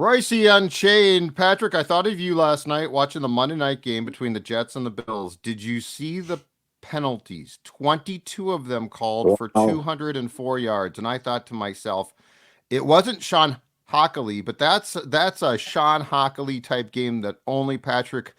Reusse Unchained. Patrick, I thought of you last night watching the Monday night game between the Jets and the Bills. Did you see the penalties? 22 of them called for Wow. 204 yards. And I thought to myself, it wasn't Sean Hockley, but that's a Sean Hockley type game that only Patrick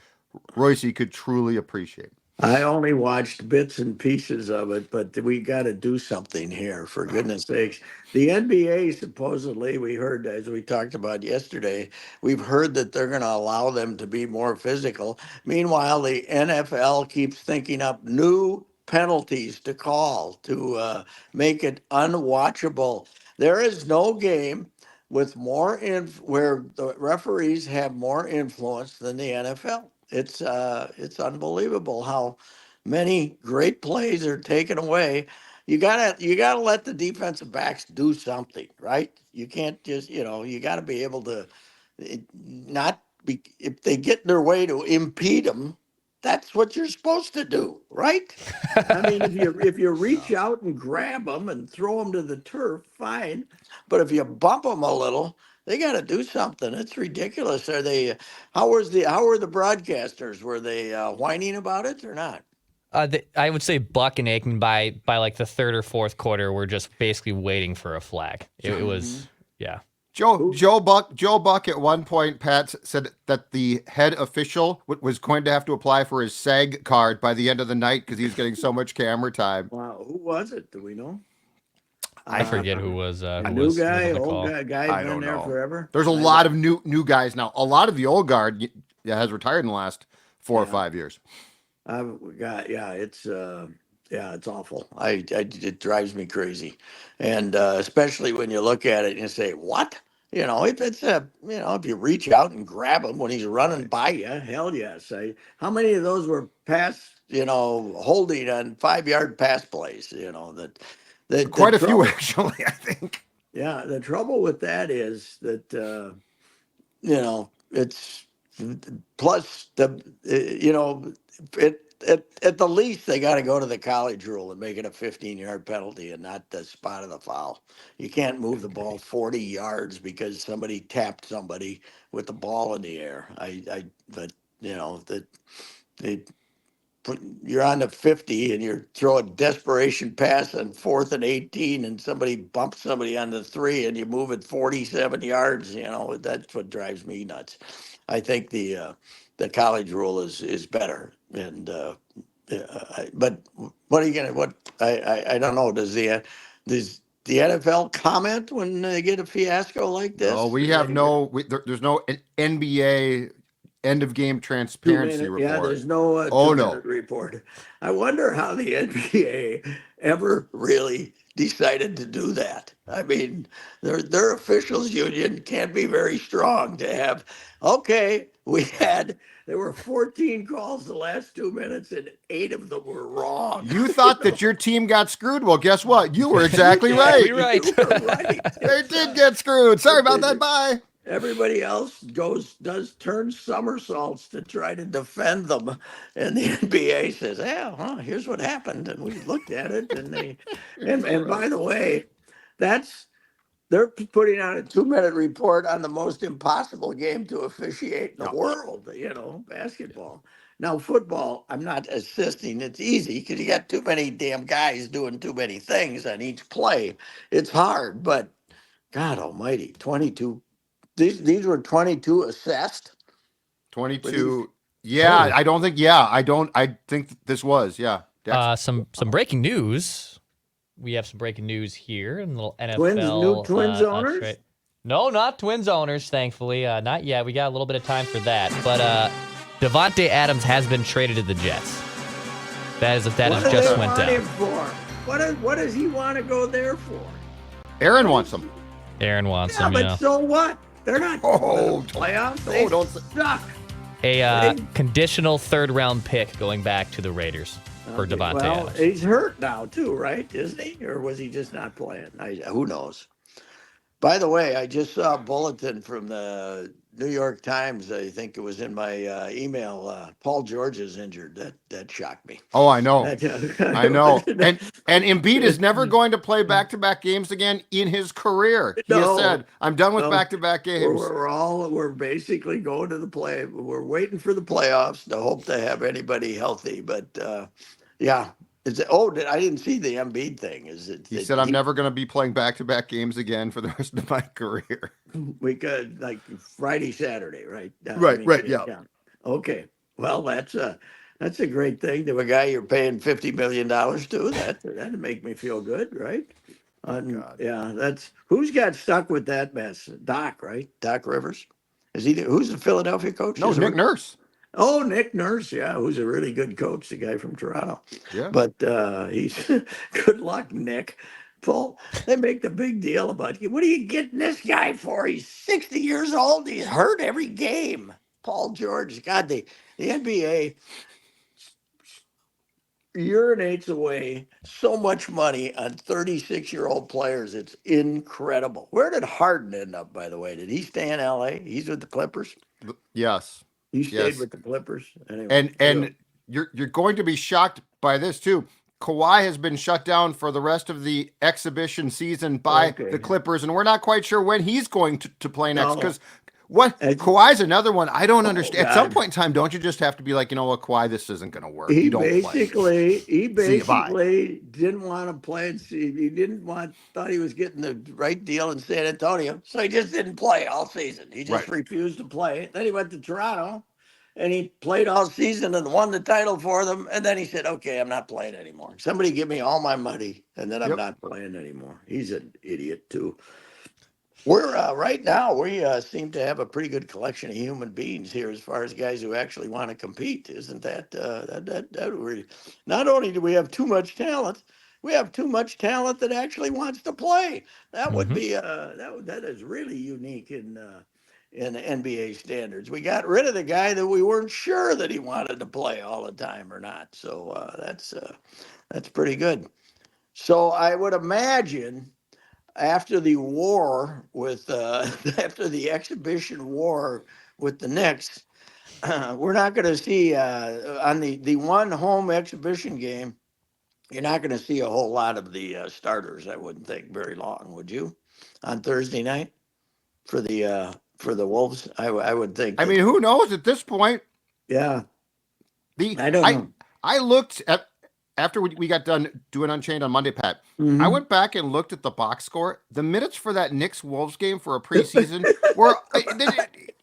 Royce could truly appreciate. I only watched bits and pieces of it, but we got to do something here, for goodness sakes. The NBA supposedly, we heard, as we talked about yesterday, we've heard that they're going to allow them to be more physical. Meanwhile, the NFL keeps thinking up new penalties to call to make it unwatchable. There is no game with where the referees have more influence than the NFL. It's unbelievable how many great plays are taken away. You gotta let the defensive backs do something, right? You can't just you gotta be able to not be if they get in their way to impede them. That's what you're supposed to do, right? I mean, if you reach out and grab them and throw them to the turf, fine. But if you bump them a little, they got to do something. It's ridiculous. Are they? How were the broadcasters? Were they whining about it or not? I would say Buck and Aikman by like the third or fourth quarter were just basically waiting for a flag. It was, yeah. Joe Buck at one point, Pat said that the head official was going to have to apply for his SAG card by the end of the night because he was getting so much camera time. Wow, who was it? Do we know? I forget who was A who new was guy, on the old call. guy, I been don't there know. forever. There's a lot of new guys now. A lot of the old guard has retired in the last 4 or 5 years. It's awful. It drives me crazy, and especially when you look at it and you say, "What?" If it's if you reach out and grab him when he's running by you, hell yes. How many of those were holding on 5 yard pass plays? The Quite a few, trouble. actually, I think. Yeah, the trouble with that is that it's plus it at the least they got to go to the college rule and make it a 15-yard penalty and not the spot of the foul. You can't move the ball 40 yards because somebody tapped somebody with the ball in the air. But that they you're on the 50 and you're throwing desperation pass on 4th and 18 and somebody bumps somebody on the 3 and you move it 47 yards. That's what drives me nuts. I think the college rule is better. And but what are you gonna what I don't know. Does the NFL comment when they get a fiasco like No, this? we have there's no NBA end of game transparency 2 minute, yeah. report. There's no Oh, 2 minute no. report. I wonder how the NBA ever really decided to do that. I mean, their officials union can't be very strong to have. Okay, there were 14 calls the last 2 minutes, and 8 of them were wrong. You thought that your team got screwed? Well, guess what? You were exactly right. Exactly right. You were right. They did get screwed. Sorry about that. Bye. Everybody else does turn somersaults to try to defend them, and the NBA says, "Yeah, here's what happened," and we looked at it, and by the way, that's they're putting out a 2 minute report on the most impossible game to officiate in the world. Basketball. Now, football, I'm not assisting. It's easy because you got too many damn guys doing too many things on each play. It's hard, but God Almighty, 22. These were 22 assessed. 22. Yeah, Oh. I don't think. Yeah, I don't. I think this was. Yeah. Some breaking news. We have some breaking news here in the little Twins, NFL. new Twins owners? trade. No, not Twins owners, thankfully. Not yet. We got a little bit of time for that. But Davante Adams has been traded to the Jets. That is just went down. Him for? What does he want to go there for? Aaron wants them. Aaron wants Yeah, him, but so what? They're not Oh, playoffs. They don't- suck. A conditional third-round pick going back to the Raiders for Davante Well, Adams. he's hurt now too, right? Isn't he? Or was he just not playing? Who knows? By the way, I just saw a bulletin from the New York Times. I think it was in my email. Paul George is injured. That shocked me. Oh, I know. I know. That- And Embiid is never going to play back-to-back games again in his career. He has no, said, "I'm done with no. back-to-back games." We're basically going to the play. We're waiting for the playoffs to hope to have anybody healthy. But yeah, I didn't see the Embiid thing. Is it He that said, "I'm never going to be playing back-to-back games again for the rest of my career." we could like Friday, Saturday, right? Right, yeah. Yeah. Okay. Well, that's a great thing to a guy you're paying $50 million to. That'd make me feel good, right? God. Yeah, that's who's got stuck with that mess. Doc, right? Doc Rivers. Who's the Philadelphia coach? No, Nick Nurse. Oh, Nick Nurse, yeah, who's a really good coach, the guy from Toronto. Yeah. But he's good luck, Nick. Paul, they make the big deal about what are you getting this guy for? He's 60 years old. He's hurt every game. Paul George, God, the NBA urinates away so much money on 36-year-old players. It's incredible. Where did Harden end up, by the way? Did he stay in LA? He's with the Clippers. Yes. He stayed Yes. with the Clippers. Anyway, And you're going to be shocked by this too. Kawhi has been shut down for the rest of the exhibition season by the Clippers, and we're not quite sure when he's going to play next. Because Kawhi's another one I don't understand. At some point in time, don't you just have to be like, you know what, Kawhi, this isn't going to work. He You don't basically play. didn't want to play. He thought he was getting the right deal in San Antonio, so he just didn't play all season. He just refused to play. Then he went to Toronto, and he played all season and won the title for them. And then he said, "Okay, I'm not playing anymore. Somebody give me all my money, and then I'm not playing anymore." He's an idiot too. We're right now. We seem to have a pretty good collection of human beings here, as far as guys who actually want to compete. Isn't that that not only do we have too much talent, we have too much talent that actually wants to play. That would be that is really unique in NBA standards. We got rid of the guy that we weren't sure that he wanted to play all the time or not. So that's pretty good. So I would imagine after the war with after the exhibition war with the Knicks, we're not going to see on the one home exhibition game. You're not going to see a whole lot of the starters. I wouldn't think very long. Would you? On Thursday night for the Wolves, I would think. I mean, who knows at this point? Yeah, I don't know. I looked at after we got done doing Unchained on Monday, Pat. I went back and looked at the box score. The minutes for that Knicks Wolves game for a preseason were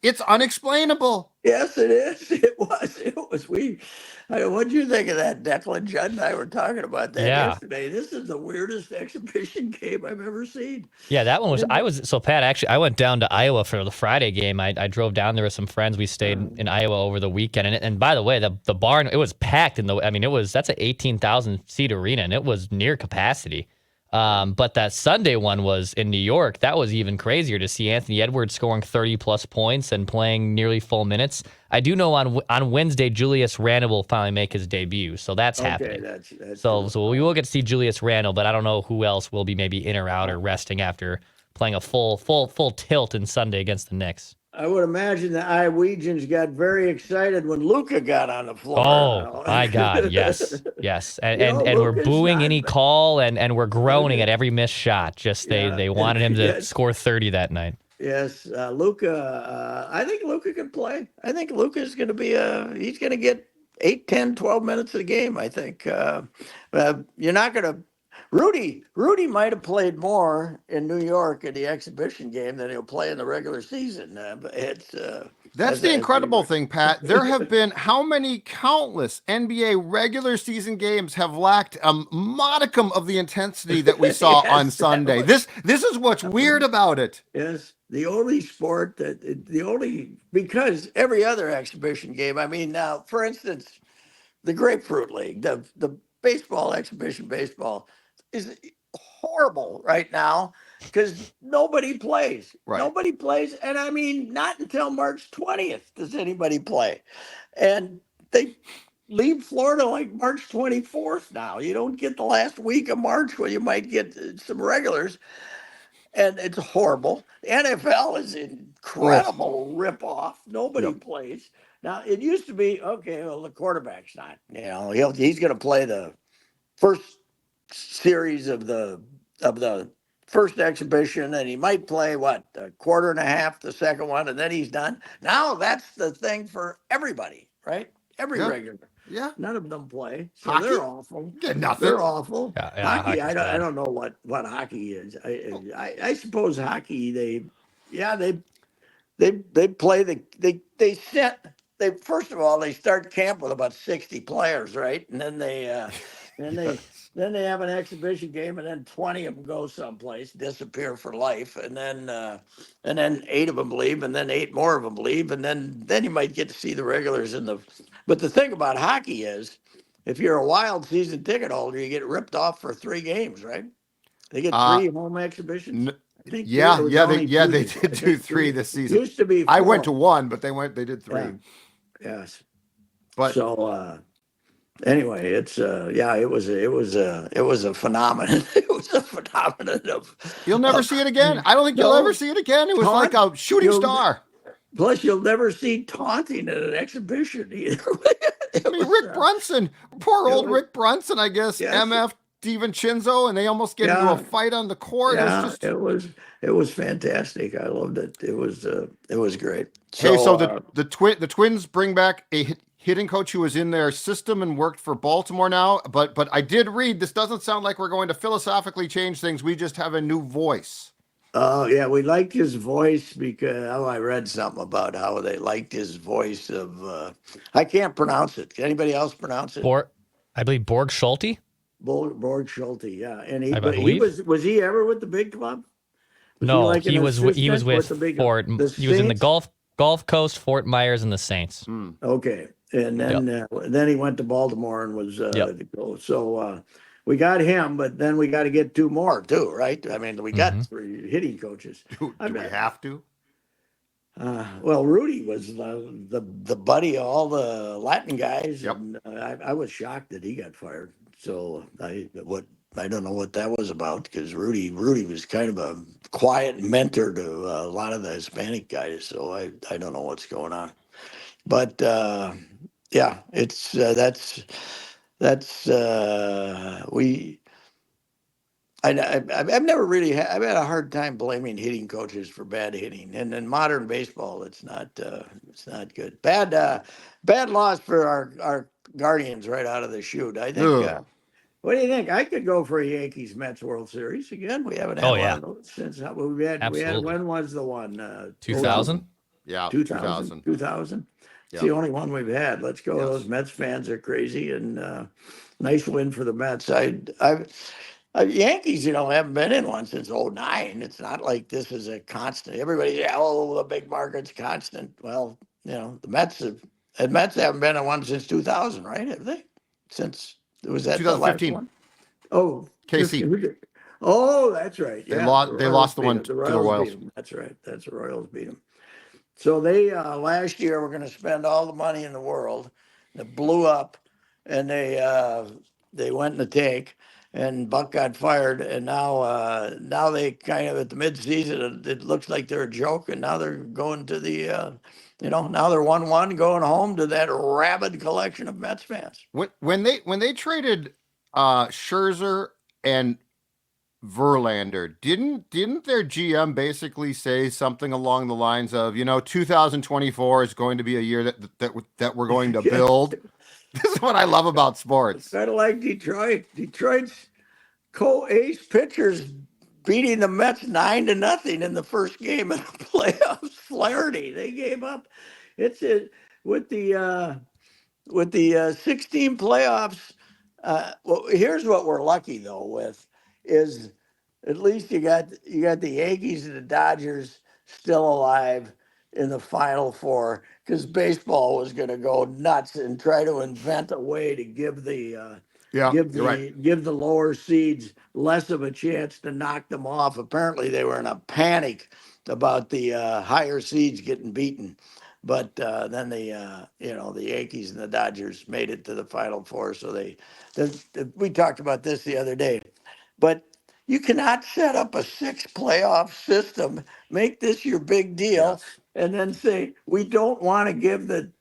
it's unexplainable. Yes, it is. It was. What'd you think of that, Declan? Judd and I were talking about that yesterday. This is the weirdest exhibition game I've ever seen. Yeah, that one was. So Pat, actually, I went down to Iowa for the Friday game. I drove down there with some friends. We stayed in Iowa over the weekend, and by the way, the barn, it was packed. That's an 18,000 seat arena, and it was near capacity. But that Sunday one was in New York. That was even crazier to see Anthony Edwards scoring 30 plus points and playing nearly full minutes. I do know on Wednesday, Julius Randle will finally make his debut. So that's happening. That's so we will get to see Julius Randle, but I don't know who else will be maybe in or out or resting after playing a full tilt in Sunday against the Knicks. I would imagine the Iowegians got very excited when Luka got on the floor. Oh, my God, yes. And we're booing any call, and we're groaning at every missed shot. Just they wanted him to score 30 that night. Yes, Luka, I think Luka can play. I think Luka is going to be he's going to get 8, 10, 12 minutes of the game, I think. You're not going to Rudy might have played more in New York in the exhibition game than he'll play in the regular season. But that's the incredible thing, Pat. There have been how many countless NBA regular season games have lacked a modicum of the intensity that we saw on Sunday. This is what's weird about it. Yes, the only sport because every other exhibition game. I mean, now for instance, the Grapefruit League, the baseball exhibition baseball is horrible right now because nobody plays. Nobody plays. And I mean, not until March 20th does anybody play. And they leave Florida like March 24th now. You don't get the last week of March where you might get some regulars. and it's horrible. The NFL is incredible ripoff. Nobody Yep. plays. Now it used to be okay. Well, the quarterback's not. He's going to play the first series of the first exhibition, and he might play a quarter and a half the second one, and then he's done. Now that's the thing for everybody, right? Every Yeah. regular. Yeah. None of them play, so Hockey? they're awful. Get nothing. They're awful. Yeah, Hockey, hockey's I bad. don't know what hockey is. I suppose hockey they play they set they first of all they start camp with about 60 players, right? And then Yes. then they have an exhibition game, and then 20 of them go someplace, disappear for life, and then 8 of them leave, and then 8 more of them leave, and then you might get to see the regulars in the. But the thing about hockey is, if you're a wild season ticket holder, you get ripped off for 3 games, right? They get 3 home exhibitions. I think Yeah, it was they only they 2. did I do think 3 this season. Used to be 4. I went to 1, but they did 3. Yeah. Yes. But So anyway, it's it was a phenomenon. It was a phenomenon of. you'll never see it again. I don't think you'll No. ever see it again. It was like a shooting star. Plus, you'll never see taunting at an exhibition either. I mean, Rick Brunson, poor old Rick Brunson, I guess, Yes. MF DiVincenzo, and they almost get into a fight on the court. Yeah, It was just it was fantastic. I loved it. It was great. so the Twins bring back a hitting coach who was in their system and worked for Baltimore now. But I did read this doesn't sound like we're going to philosophically change things. We just have a new voice. Oh, yeah, we liked his voice because I read something about how they liked his voice of I can't pronounce it. Can anybody else pronounce it? I believe Borg Schulte. Borg Schulte, yeah. And he believe. was he ever with the big club? No, like he was with Fort. He was in the Gulf Coast, Fort Myers, and the Saints. Okay, and then he went to Baltimore and was the coach. So we got him, but then we got to get 2 more too, right? I mean, we got 3 hitting coaches. Do we have to? Well, Rudy was the buddy of all the Latin guys, Yep. and I was shocked that he got fired. So I don't know what that was about, because Rudy was kind of a quiet mentor to a lot of the Hispanic guys. So I don't know what's going on, but yeah, it's I've never really I've had a hard time blaming hitting coaches for bad hitting, and in modern baseball, it's not good. Bad loss for our Guardians right out of the chute. I think. What do you think? I could go for a Yankees Mets World Series again. We haven't had one of those since we had. When was the one? 2000. Yeah, 2000. 2000. It's the only one we've had. Let's go. Those Mets fans are crazy, and nice win for the Mets. Yankees, haven't been in one since '09. It's not like this is a constant. Everybody, the big market's constant. Well, the Mets haven't been in one since 2000, right? Have they? Since it was that 2015. The last one? Oh, KC. Oh, that's right. They lost the one to the Royals. That's right. That's the Royals beat them. So they last year were going to spend all the money in the world. It blew up, and they went in the tank. And Buck got fired, and now they kind of at the midseason, it looks like they're a joke, and now they're going to the, now they're 1-1 going home to that rabid collection of Mets fans. When they traded Scherzer and Verlander, didn't their GM basically say something along the lines of, 2024 is going to be a year that we're going to build? This is what I love about sports. It's kind of like Detroit. Detroit's co-ace pitchers beating the Mets 9-0 in the first game of the playoffs. Flaherty, they gave up. It's with the 16 playoffs. Well, here's what we're lucky though with is at least you got the Yankees and the Dodgers still alive in the Final Four, because baseball was going to go nuts and try to invent a way to give the lower seeds less of a chance to knock them off. Apparently, they were in a panic about the higher seeds getting beaten, but then the Yankees and the Dodgers made it to the Final Four. So we talked about this the other day, but You cannot set up a 6 playoff system, make this your big deal, Yes. and then say we don't want to give the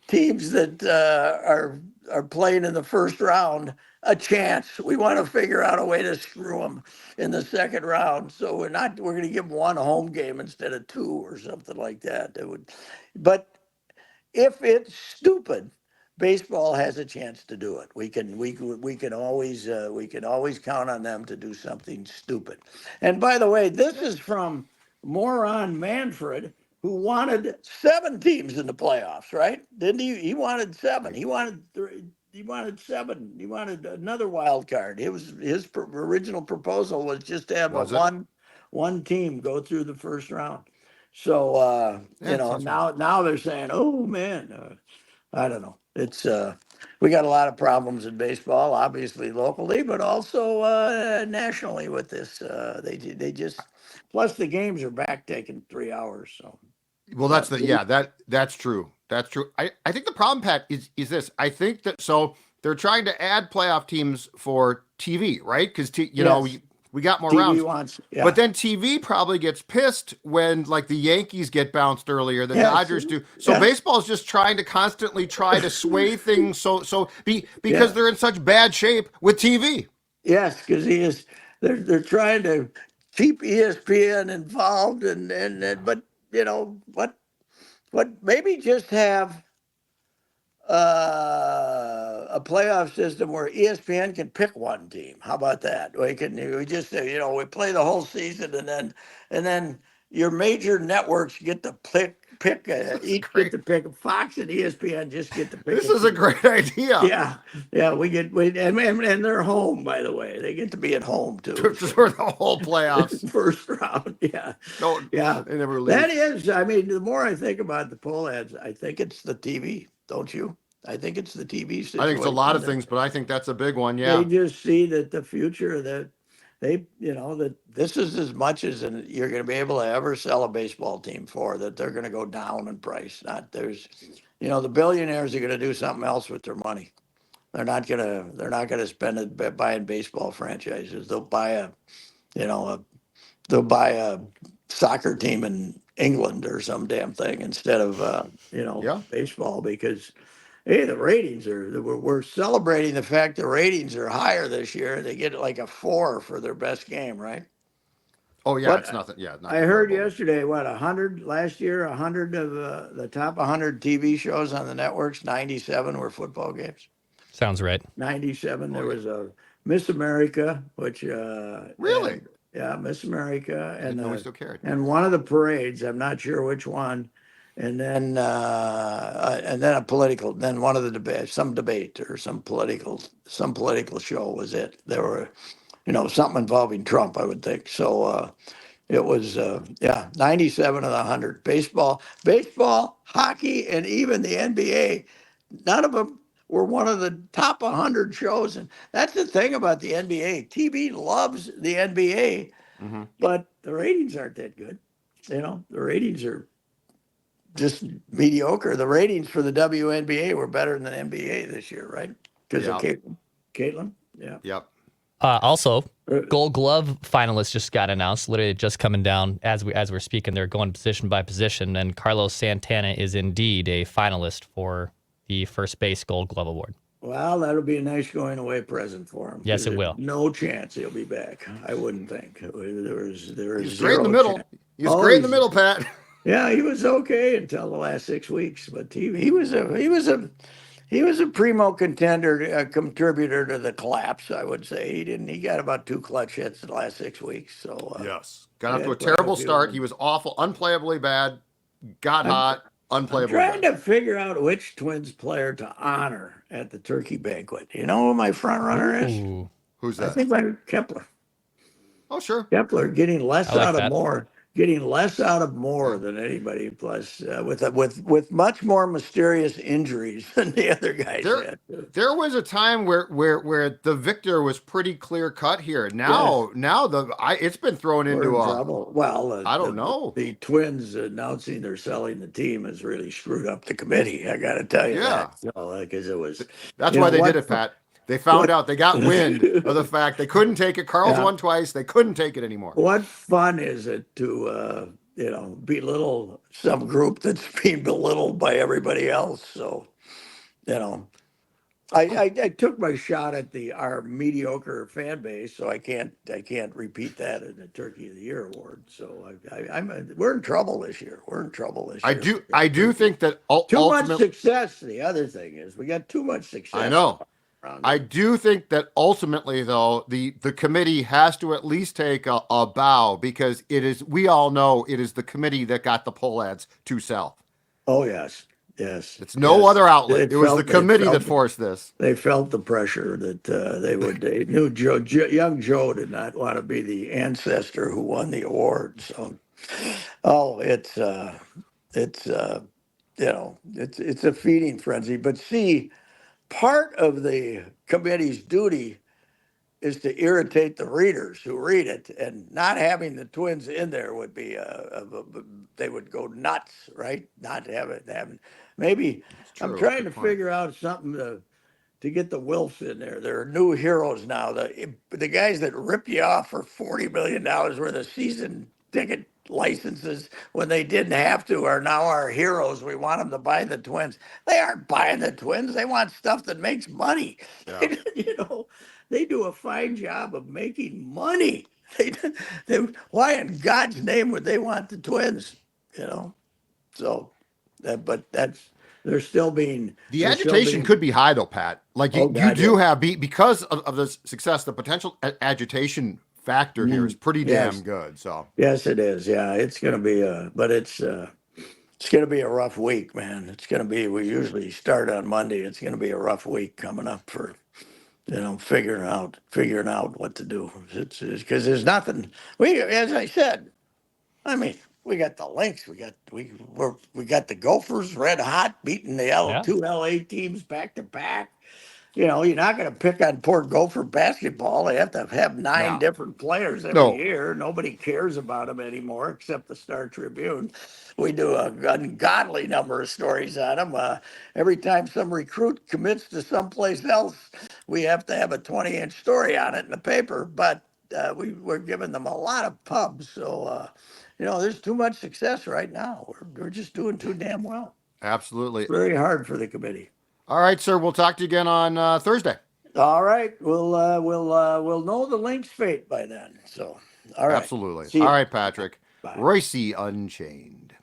teams that are playing in the first round a chance. We want to figure out a way to screw them in the second round. So we're going to give them one home game instead of 2 or something like that. But if it's stupid, baseball has a chance to do it. We can always count on them to do something stupid. And by the way, this is from moron Manfred, who wanted 7 teams in the playoffs, right? Didn't he? He wanted 7. He wanted 3. He wanted 7. He wanted another wild card. His original proposal was just to have one team go through the first round. So now they're saying, "Oh man, I don't know." It's we got a lot of problems in baseball, obviously locally, but also nationally with this. They just plus the games are back taking 3 hours. So Well, that's that's true. That's true. I think the problem, Pat, is this. I think that they're trying to add playoff teams for TV, right? Because we got more rounds. But then TV probably gets pissed when like the Yankees get bounced earlier, the Dodgers do. So baseball's just trying to constantly try to sway things because they're in such bad shape with TV. Yes, because they're trying to keep ESPN involved but maybe just have a playoff system where ESPN can pick one team. How about that? We just we play the whole season and then your major networks get to pick each get to pick. Fox and ESPN just get to pick. This is a great idea. Yeah, and they're home, by the way. They get to be at home too for the whole playoffs. First round. Yeah. They never leave. That is, I mean, the more I think about the poll ads, I think it's the TV. Don't you? I think it's the TV situation. I think it's a lot of things, but I think that's a big one. Yeah. They just see that the future that that this is as much as you're going to be able to ever sell a baseball team for, that they're going to go down in price. The billionaires are going to do something else with their money. They're not going to spend it buying baseball franchises. They'll buy a soccer team in England or some damn thing instead of baseball, because the ratings we're celebrating the fact the ratings are higher this year. They get like a 4 for their best game, right? Oh yeah, it's nothing. Yeah, I heard yesterday 100 last year, 100 of the top 100 TV shows on the networks, 97 were football games. Sounds right. 97. There was a Miss America, which really. Miss America, we still cared. And one of the parades, I'm not sure which one, and then a political, then one of the debates, some debate or some political show was it. There were, something involving Trump, I would think. So it was 97 of the 100. Baseball, hockey, and even the NBA. None of them were one of the top 100 shows. And that's the thing about the NBA. TV loves the NBA, but the ratings aren't that good. The ratings are just mediocre. The ratings for the WNBA were better than the NBA this year, right? Because of Caitlin. Yeah. Yep. Also, Gold Glove finalists just got announced. Literally just coming down as we're speaking. They're going position by position, and Carlos Santana is indeed a finalist for the first base Gold Glove award. Well, that'll be a nice going away present for him. Yes, it will. No chance he'll be back. I wouldn't think. He's great in the middle. He's great in the middle, Pat. Yeah, he was okay until the last 6 weeks, but he was a primo contender, contributor to the collapse, I would say. He got about 2 clutch hits in the last 6 weeks. So yes, got off to a terrible start. He was awful, unplayably bad. Got hot, unplayably. I'm trying to figure out which Twins player to honor at the turkey banquet. You know who my front runner is? Ooh. Who's that? I think like Kepler. Oh, sure. Kepler getting less out of more. Getting less out of more than anybody, plus with much more mysterious injuries than the other guys had. There was a time where the victor was pretty clear cut here. Now it's been thrown into trouble. Well, I don't know. The Twins announcing they're selling the team has really screwed up the committee. I got to tell you that. Because it was. That's why they did it, Pat. They found out, they got wind of the fact they couldn't take it. Carl's Yeah. won twice. They couldn't take it anymore. What fun is it to belittle some group that's being belittled by everybody else? So, you know, I took my shot at our mediocre fan base, so I can't repeat that in the Turkey of the Year award. So we're in trouble this year. We're in trouble this year. I do think that Too much ultimately, success. The other thing is we got too much success. I know. around I here. do think that ultimately, though, the committee has to at least take a bow, because we all know it is the committee that got the poll ads to sell. Oh yes, yes. It's no other outlet. They It was the felt- they committee felt that forced this. They felt the pressure that they knew young Joe did not want to be the ancestor who won the award. So, it's it's a feeding frenzy. But see, part of the committee's duty is to irritate the readers who read it, and not having the Twins in there would be they would go nuts, right? Not having maybe. I'm true. trying Good to point. figure out something to get the Wilfs in there. There are new heroes now. The guys that rip you off for $40 million worth of season ticket licenses when they didn't have to are now our heroes. We want them to buy the Twins. They aren't buying the Twins. They want stuff that makes money. Yeah. They do a fine job of making money. Why in God's name would they want the Twins? So but they're still being The they're still agitation being- could be high, though, Pat. Like you God, do yeah. have, because of the success, the potential agitation factor here is pretty Yes. damn good. So Yes, it is. Yeah, it's going to be it's going to be a rough week, man. It's going to be. We usually start on Monday. It's going to be a rough week coming up for figuring out what to do. It's because there's nothing. As I said, I mean, we got the Lynx. We got the Gophers red hot beating the Yeah. two LA teams back to back. You're not going to pick on poor Gopher basketball. They have to have 9 No. different players every No. year. Nobody cares about them anymore except the Star Tribune. We do an ungodly number of stories on them. Every time some recruit commits to someplace else, we have to have a 20-inch story on it in the paper. But we're giving them a lot of pubs. So, there's too much success right now. We're just doing too damn well. absolutely. It's very hard for the committee. All right, sir. We'll talk to you again on Thursday. All right, we'll know the Lynx fate by then. So, all right, Absolutely. See ya. All right, Patrick. Bye. Reusse Unchained.